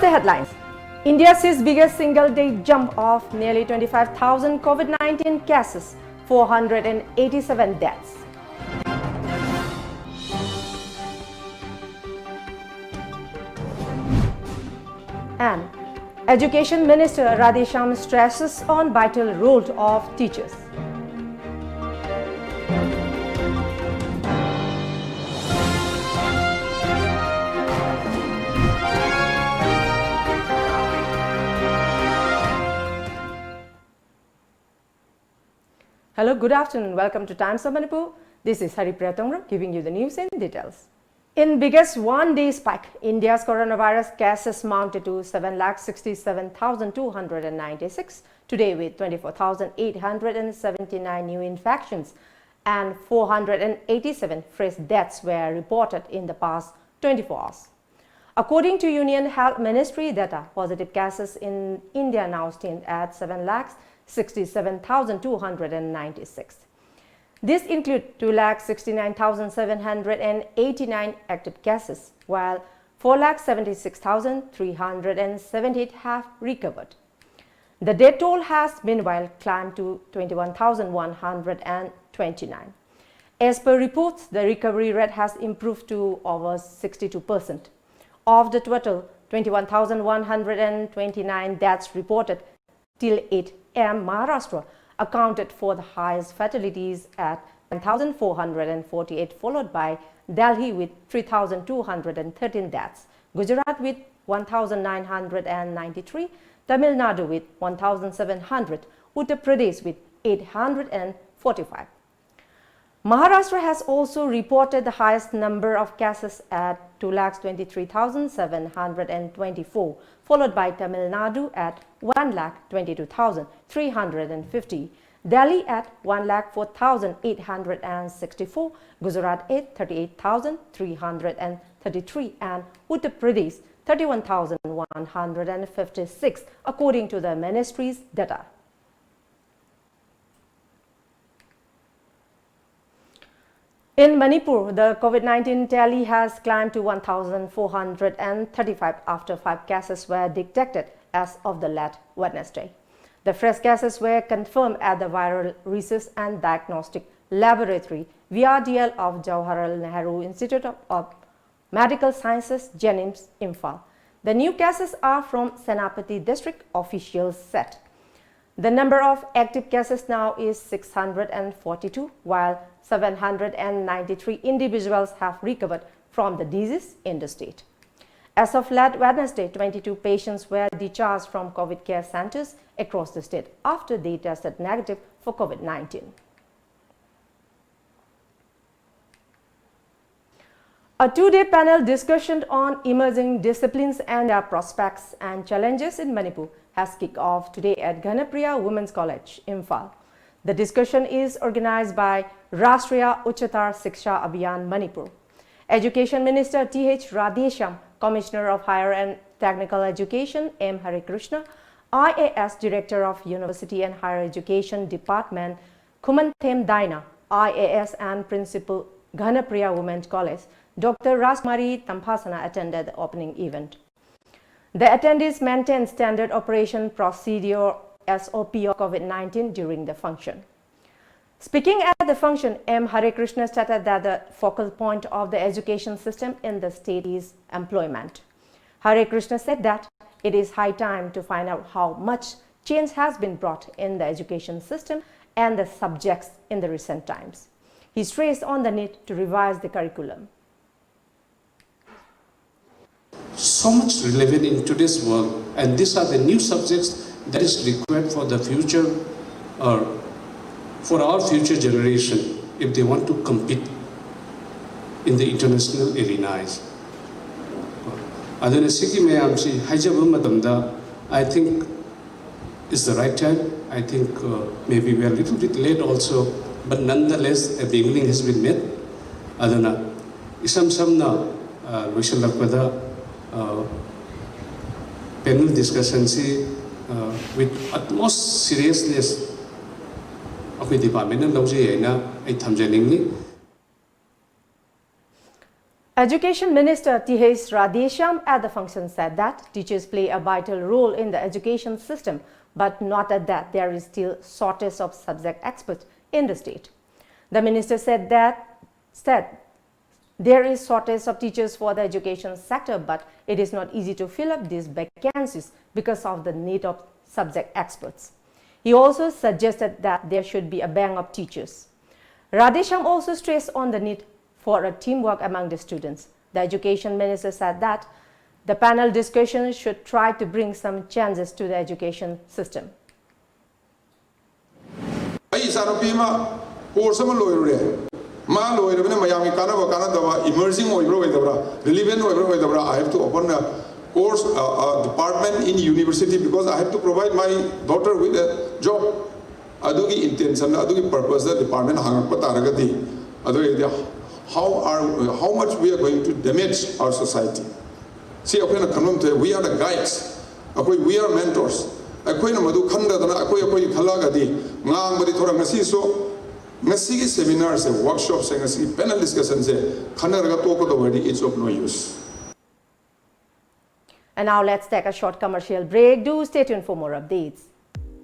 the headlines. India sees biggest single-day jump of nearly 25,000 COVID-19 cases, 487 deaths. And Education Minister Radhesham stresses on vital role of teachers. Hello, good afternoon. Welcome to Times of Manipur. This is HARIPRIYA giving you the news in details. In biggest one-day spike, India's coronavirus cases mounted to 7,67,296 today, with 24,879 new infections and 487 fresh deaths were reported in the past 24 hours. According to Union Health Ministry data, positive cases in India now stand at 7,67,296. This includes 2,69,789 active cases, while 4,76,378 have recovered. The death toll has meanwhile climbed to 21,129. As per reports, the recovery rate has improved to over 62%. Of the total 21,129 deaths reported till 8 a.m., Maharashtra accounted for the highest fatalities at 1,448, followed by Delhi with 3,213 deaths, Gujarat with 1,993, Tamil Nadu with 1,700, Uttar Pradesh with 845. Maharashtra has also reported the highest number of cases at 2,23,724, followed by Tamil Nadu at 1,22,350, Delhi at 1,04,864, Gujarat at 38,333, and Uttar Pradesh 31,156, according to the ministry's data. In Manipur, the COVID-19 tally has climbed to 1,435 after 5 cases were detected as of the late Wednesday. The fresh cases were confirmed at the Viral Research and Diagnostic Laboratory (VRDL) of Jawaharlal Nehru Institute of Medical Sciences, Jennings, Imphal. The new cases are from Senapati district, officials said. The number of active cases now is 642, while 793 individuals have recovered from the disease in the state. As of late Wednesday, 22 patients were discharged from COVID care centers across the state after they tested negative for COVID-19. A two-day panel discussion on emerging disciplines and their prospects and challenges in Manipur has kicked off today at HARIPRIYA Women's College, Imphal. The discussion is organized by Rashtriya Uchchatar Shiksha Abhiyan, Manipur. Education Minister T.H. Radhesham, Commissioner of Higher and Technical Education M. Harikrishna, IAS Director of University and Higher Education Department Khumanthem Daina, IAS and Principal HARIPRIYA Women's College, Dr. Rashmari Tampasana attended the opening event. The attendees maintained standard operation procedure SOP of COVID-19 during the function. Speaking at the function, M. Harikrishna stated that the focal point of the education system in the state is employment. Harikrishna said that it is high time to find out how much change has been brought in the education system and the subjects in the recent times. He stressed on the need to revise the curriculum. So much relevant in today's world, and these are the new subjects that is required for the future or for our future generation if they want to compete in the international arenas. I think it's the right time. I think maybe we are a little bit late also, but nonetheless a beginning has been made. Adana isam samna Lucian Lakpada panel discussion with utmost seriousness Education Minister T.H. Radhesham at the function said that teachers play a vital role in the education system, but not at that there is still shortage of subject experts in the state. The minister said there is shortage of teachers for the education sector, but it is not easy to fill up these vacancies because of the need of subject experts. He also suggested that there should be a bank of teachers. Radhesham also stressed on the need for a teamwork among the students. The education minister said that the panel discussion should try to bring some changes to the education system. Emerging relevant I have to open a course department in university because I have to provide my daughter with a job. Adugi intention, adugi purpose the department how much we are going to damage our society. See, we are the guides, we are mentors. Seminars, workshops, panel discussions, it's of no use. And now let's take a short commercial break. Do stay tuned for more updates.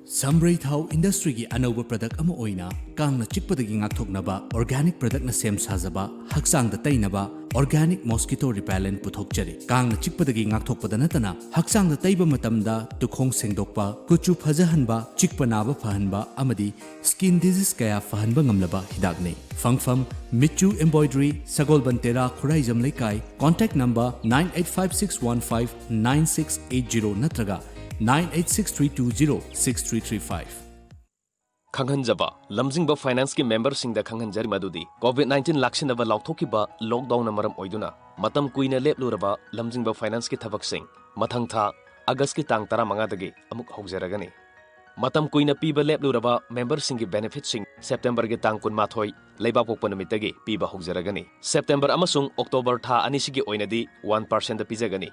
Samray Thau Industry gi anova product ama oina kangna chikpadagi ngakthoknaba organic product na sem sajaba haksang da tainaba organic mosquito repellent puthokchari kangna chikpadagi ngakthokpada natana haksang da taiba matamda tukhong sengdokpa kuchu phajahanba chikpanaba phahanba amadi skin disease kaya phahanba ngamlaba hidakne fangfam Michu Embroidery Sagolbantera Khuraijam Lekai contact number 9856159680 natraga 9863206335 Khanghanjaba lamjingba finance ki member sing da khanghanjari madudi COVID-19 laksinaba lauthokiba lockdown namaram oiduna matam kuina lepluraba lamjingba finance ki thabak sing mathang tha August ki tang 15 dagi amuk hogjaragani matam kuina piba lepluraba member sing ki benefit sing September ki tang 18 leiba pokpa numit dagi piba hogjaragani September amasung October tha anisigi oinadi 1% da pijagani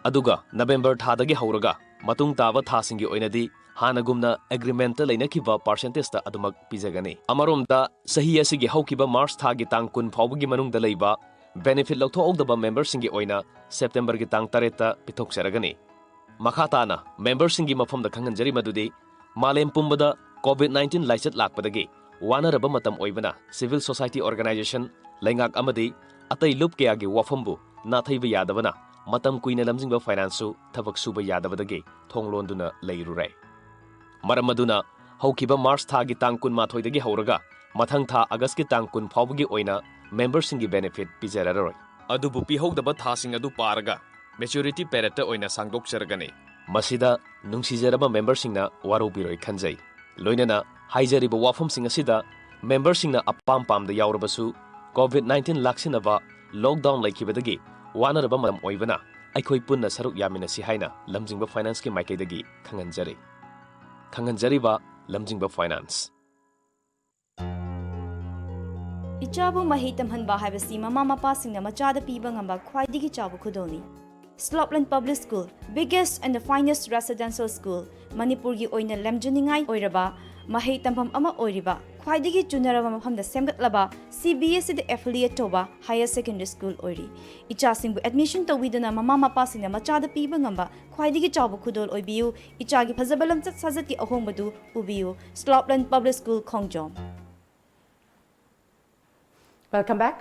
aduga November tha dagi hauraga matung taba tha singi oinadi hanagumna agreement ta leinakiba percentage ta adumak pijagani amaromda sahi asigi haukiba March tha gi tang 10 phawgi manungda leiba benefit lauthoogdaba member singi oina September gi tang 3 ta pithok saragani makhatana member singi mafamda khanghanjari madudi malem pumbada COVID-19 laichat lakpadagi wanaraba matam oibana civil society organization lengak amadi atai lup kaya gi wafambu nathaiba yadabana matam kuina lamjingba finance thabak suba yadabadagi thonglonduna leirure maramaduna haukiba March tha gi tang 18 dagi hauraga mathang tha August gi tang 10 phawgi oina member singi benefit pijararoi adubu pihogdaba tha sing adu paraga maturity period ta oina sangdok charagani masida nungsijaraba member singna warubiroi khanjai loinana haijariba wafam sing asida member singna apam pamda yaurabasu COVID-19 laksinaba lockdown laikibadagi wanaraba madam oibana aikhoi punna saruk yaminasi haina lamjingba finance ki maikaidagi khanganjari ba lamjingba finance Ichabu mahitam hanba haibasi mama mapa singna machada piba ngamba khwaidigi chabu khudoni Slopland Public School, biggest and the finest residential school, Manipur gi oina lamjuningai oiraba, mahei tampam ama oiriba, khwaidigi chunaraba mafamda semgatlaba, CBSE the affiliate toba higher secondary school oiri. Icha singbu admission tawidana mama mapa singna machada piba ngamba, khwaidigi chabu khudol oibiu, icha gi phazabalam chat sajati ahongbadu ubiu, Slopland Public School Khongjom. Welcome back.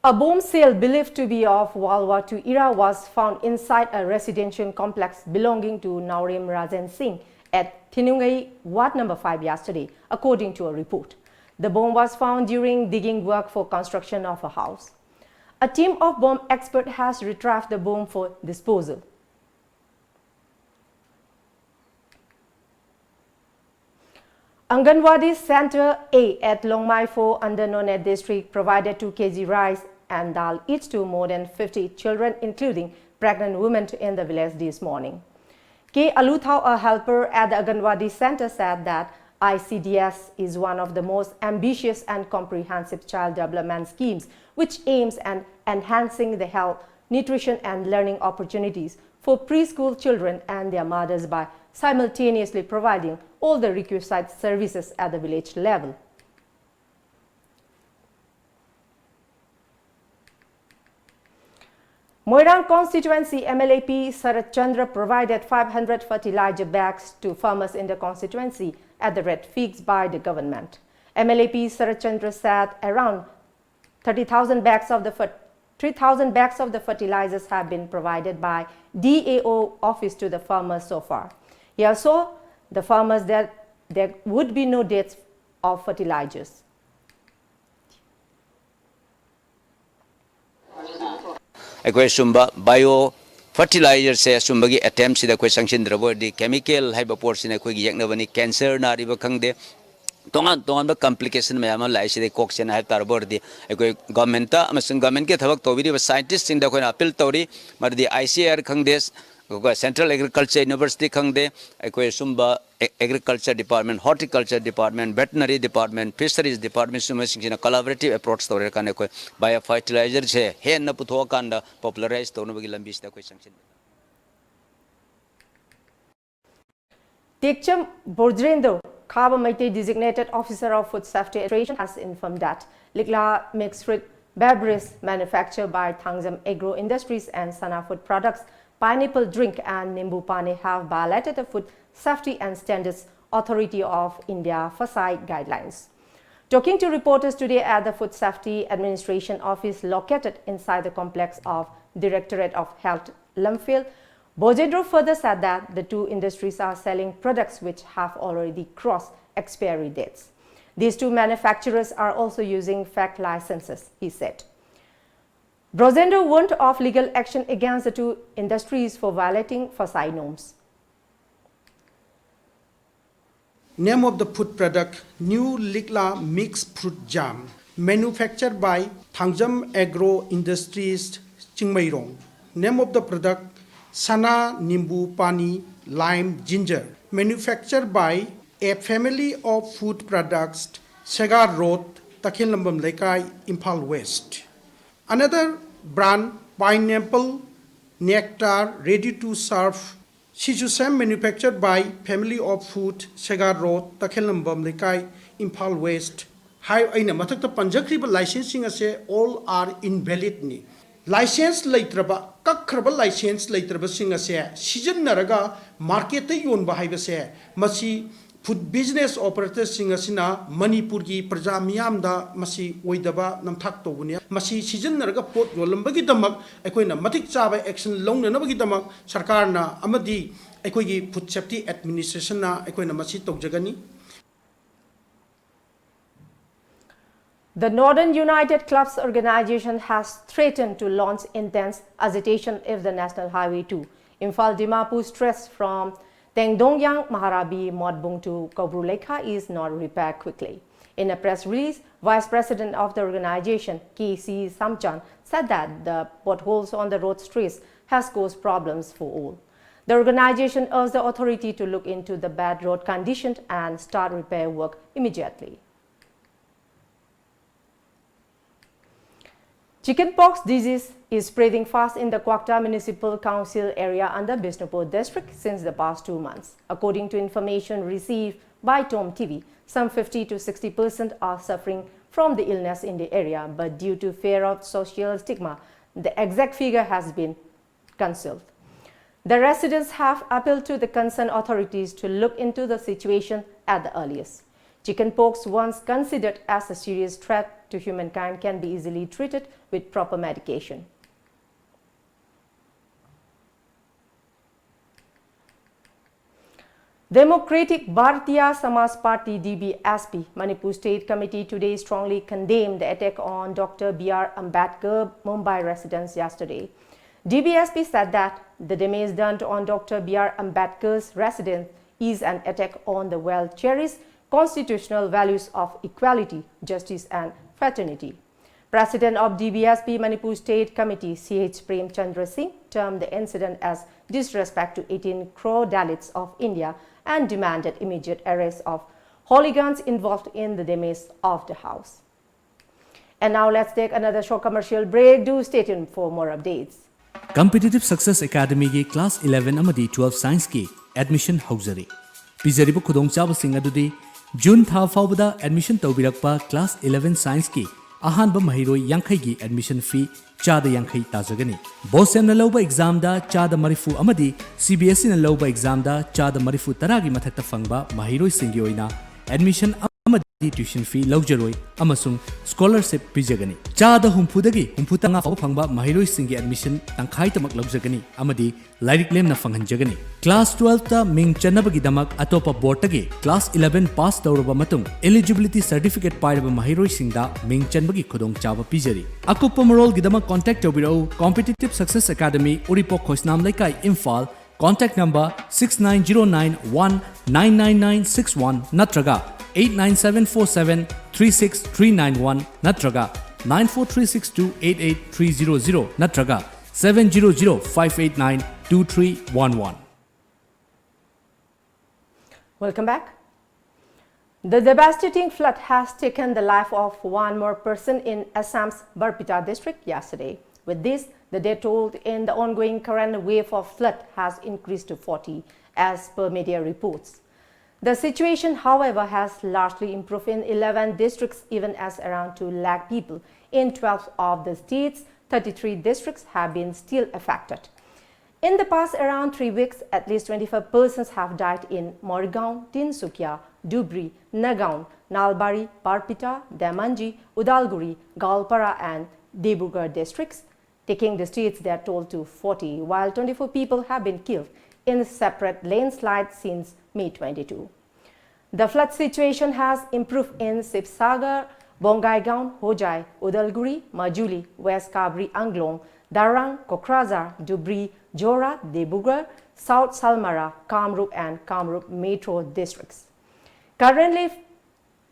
A bomb cell believed to be of World War II era was found inside a residential complex belonging to Naurim Rajan Singh at Thinungai, Ward number 5 yesterday, according to a report. The bomb was found during digging work for construction of a house. A team of bomb experts has retrieved the bomb for disposal. Anganwadi Center A at Longmai 4 under Nonet district provided 2 kg rice and dal each to more than 50 children, including pregnant women in the village this morning. K. Aluthau, a helper at the Anganwadi Center, said that ICDS is one of the most ambitious and comprehensive child development schemes which aims at enhancing the health, nutrition and learning opportunities for preschool children and their mothers by simultaneously providing all the requisite services at the village level. Moirang constituency MLAP Sarat Chandra provided 500 fertilizer bags to farmers in the constituency at the rate fixed by the government. MLAP Sarat Chandra said around 3,000 bags of the fertilizers have been provided by DAO office to the farmers so far. He also the farmers that there would be no dates of fertilizers. Ekoi sumba bio fertilizer se sumba gi attempt sida koi sanction drabo di chemical haiba portion ekoi gi yakna bani cancer na riba khangde tongan ba complication me ama lai sida coxen hai tarbor di ekoi government ta amasung government ke thabak tobiri ba scientist sing da koi appeal tori mar di ICR khangdes Central Agriculture University khangde ekoi sumba Agriculture Department, Horticulture Department, Veterinary Department, Fisheries Department summa singina collaborative approach tore kan ekoi bio fertilizer se hen na putho kanda popularize to no bagi lambi sta koi sanction. Tekcham Bordrendo Khaba Maite designated officer of food safety administration has informed that Likla mixed fruit beverage manufactured by Thangzam Agro Industries and Sana Food Products, Pineapple Drink and Nimbu Pani have violated the Food Safety and Standards Authority of India FSI guidelines. Talking to reporters today at the Food Safety Administration office located inside the complex of Directorate of Health, Lumfield, Bojendro further said that the two industries are selling products which have already crossed expiry dates. These two manufacturers are also using fake licenses, he said. Bojendro warned of legal action against the two industries for violating FSI norms. Name of the food product, New Likla Mixed Fruit Jam, manufactured by Thangzam Agro Industries, Chingmairong. Name of the product, Sana Nimbu Pani Lime Ginger, manufactured by a family of food products, Segar Road, Takilambam Lekai, Impal West. Another brand, Pineapple Nectar, ready to serve, Shijusam, manufactured by family of food, Segar Road, Takilambam Lekai, Impal West. Hai aina mathakta panjakriba licensing ase all are invalid ni. License leitraba kakraba license leitraba sing ase season naraga market yon bahai base masi food business operators sing asina Manipur gi praja miyam da masi oidaba namthak to bunia masi season naraga pot nolambagi damak ekoina matik chaba action longna nabagi damak sarkar na amadi ekoi gi food safety administration na ekoina masi tokjagani. The Northern United Clubs organization has threatened to launch intense agitation if the National Highway 2 Imphal Dimapur stretch from Tengdongyang Maharabi Modbung to Kobrulekha is not repaired quickly. In a press release, Vice President of the organization, K.C. Samchan, said that the potholes on the road stretch has caused problems for all. The organization urged the authority to look into the bad road condition and start repair work immediately. Chickenpox disease is spreading fast in the Kwakta Municipal Council area under Bishnupur district since the past 2 months. According to information received by TOMTV, some 50 to 60% are suffering from the illness in the area, but due to fear of social stigma, the exact figure has been concealed. The residents have appealed to the concerned authorities to look into the situation at the earliest. Chickenpox, once considered as a serious threat to humankind, can be easily treated with proper medication. Democratic Bharatiya Samaj Party DBSP Manipur State Committee today strongly condemned the attack on Dr. B.R. Ambedkar Mumbai residence yesterday. DBSP said that the damage done on Dr. B.R. Ambedkar's residence is an attack on the well-cherished constitutional values of equality, justice and fraternity. President of DBSP Manipur State Committee C.H. Prem Chandra Singh termed the incident as disrespect to 18 crore Dalits of India and demanded immediate arrest of hooligans involved in the damage of the house. And now let's take another short commercial break. Do stay tuned for more updates. Competitive Success Academy ki Class 11 amadi 12 Science ki admission hauzari. Pizaribu khudong chaba sing adudi June tha faubada admission taubirakpa Class 11 Science ki ahanba mahiroi yankhai gi admission fee chada yankhai tajagani bosem na loba exam da chada marifu amadi CBSE na loba exam da chada marifu taragi mathakta fangba mahiroi singi oina admission amadi tuition fee lawjaroi amasung scholarship pijagani chada humphudagi humphutanga fangba mahiroi singi admission tangkhai tamak lawjagani amadi lairik lemna fanghanjagani class 12 ta ming chanabagi damak atopa board tagi class 11 pass tawraba matung eligibility certificate pairaba mahiroi singda ming chanbagi khudong chawa pijari akuppa marol gidamak contact tawbirau competitive success academy uripok khoisnam laikai Imphal contact number 6909199961 natraga 89747 natraga 9436288300 natraga 700-589-2311. Welcome back. The devastating flood has taken the life of one more person in Assam's Barpeta district yesterday. With this, the death toll in the ongoing current wave of flood has increased to 40, as per media reports. The situation, however, has largely improved in 11 districts, even as around 2 lakh people in 12 of the state's 33 districts have been still affected. In the past around 3 weeks, at least 25 persons have died in Morgaon, Tinsukia, Dubri, Nagaon, Nalbari, Barpeta, Damanji, Udalguri, Galpara and Dibrugarh districts, taking the state's death toll to 40, while 24 people have been killed in separate landslides since May 22. The flood situation has improved in Sibsagar, Bongaigaon, Hojai, Udalguri, Majuli, West Kabri, Anglong, Darang, Kokrazhar, Dubri, Jora, Dibrugarh, South Salmara, Kamrup and Kamrup Metro districts. Currently,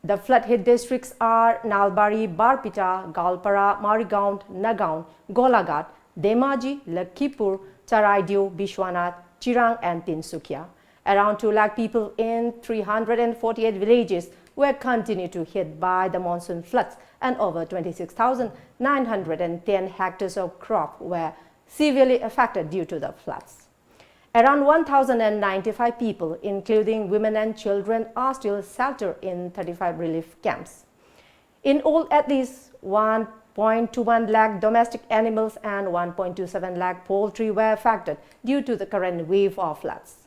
the flood-hit districts are Nalbari, Barpeta, Galpara, Marigaon, Nagaon, Golagat, Demaji, Lakhipur, Taraidio, Bishwanath, Chirang and Tinsukia. Around 2 lakh people in 348 villages were continued to hit by the monsoon floods, and over 26,910 hectares of crop were severely affected due to the floods. Around 1,095 people, including women and children, are still sheltered in 35 relief camps. In all, at least 1.21 lakh domestic animals and 1.27 lakh poultry were affected due to the current wave of floods.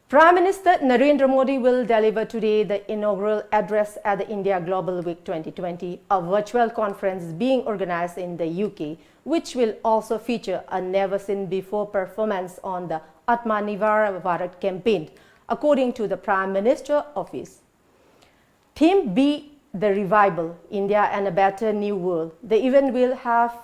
Prime Minister Narendra Modi will deliver today the inaugural address at the India Global Week 2020, a virtual conference being organized in the UK, which will also feature a never-seen-before performance on the Atmanirbhar Bharat campaign, according to the Prime Minister office. Theme be the revival, India and a better new world. The event will have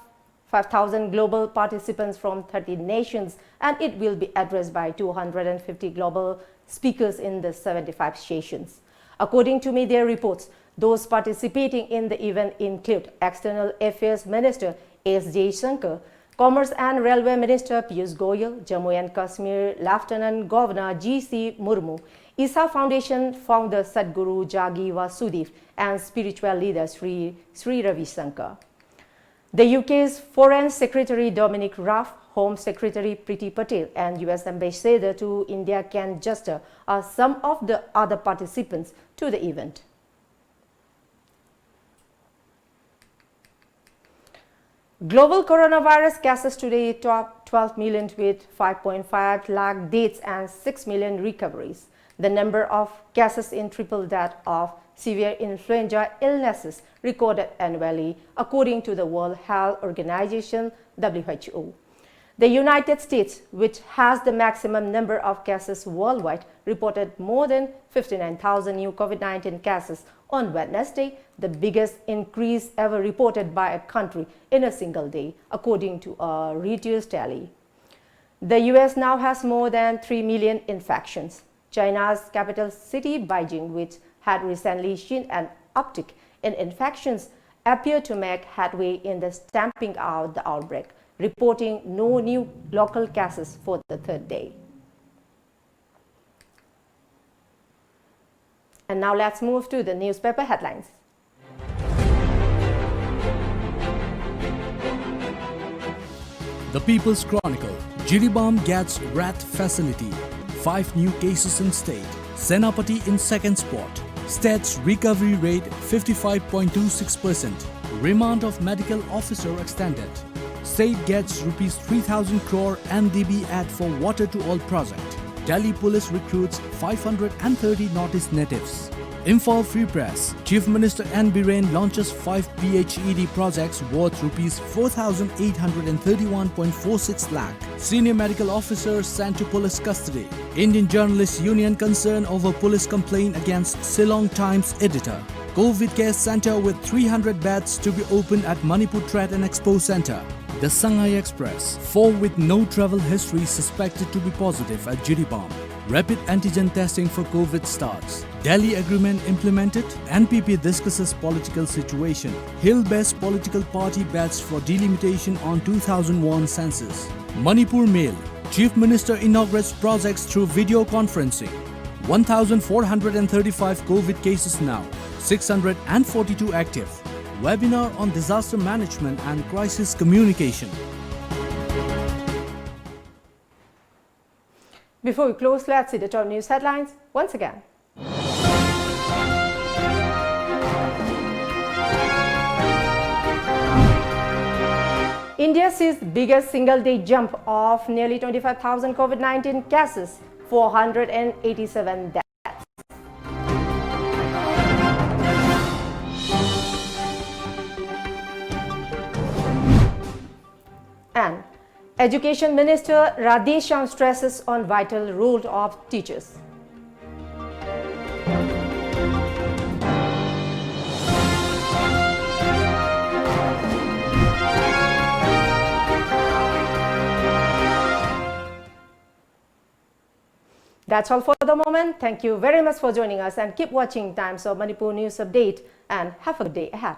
5,000 global participants from 30 nations, and it will be addressed by 250 global speakers in the 75 sessions. According to media reports, those participating in the event include External Affairs Minister S. Jaishankar, Commerce and Railway Minister Piyush Goyal, Jammu and Kashmir Lieutenant Governor G.C. Murmu, Isa Foundation founder Sadhguru Jagi Vasudev, and spiritual leader Sri Ravi Shankar. The UK's Foreign Secretary Dominic Raab, Home Secretary Priti Patel and US Ambassador to India Ken Juster are some of the other participants to the event. Global coronavirus cases today topped 12 million with 5.5 lakh deaths and 6 million recoveries. The number of cases in triple that of severe influenza illnesses recorded annually, according to the World Health Organization (WHO). The United States, which has the maximum number of cases worldwide, reported more than 59,000 new COVID-19 cases on Wednesday, the biggest increase ever reported by a country in a single day, according to a Reuters tally. The US now has more than 3 million infections. China's capital city, Beijing, which had recently seen an uptick in infections, appeared to make headway in the stamping out the outbreak, reporting no new local cases for the third day. And now let's move to the newspaper headlines. The People's Chronicle, Jiribam gets rat facility, 5 new cases in state. Senapati in second spot. State's recovery rate 55.26%. Remand of medical officer extended. State gets rupees 3,000 crore MDB ad for water to all project. Delhi police recruits 530 Northeast natives. Imphal Free Press. Chief Minister N. Biren launches 5 PHED projects worth rupees 4,831.46 lakh. Senior medical officer sent to police custody. Indian Journalists Union concern over police complaint against Ceylon Times editor. COVID care center with 300 beds to be opened at Manipur Trade and Expo Center. The Shanghai Express. 4 with no travel history suspected to be positive at Jiribam. Rapid antigen testing for COVID starts. Delhi agreement implemented. NPP discusses political situation. Hill-based political party bets for delimitation on 2001 census. Manipur Mail. Chief Minister inaugurates projects through video conferencing. 1,435 COVID cases now. 642 active. Webinar on disaster management and crisis communication. Before we close, let's see the top news headlines once again. India sees biggest single-day jump of nearly 25,000 COVID-19 cases, 487 deaths. And Education Minister Radheshyam stresses on vital role of teachers. That's all for the moment. Thank you very much for joining us and keep watching Times of Manipur News Update and have a good day ahead.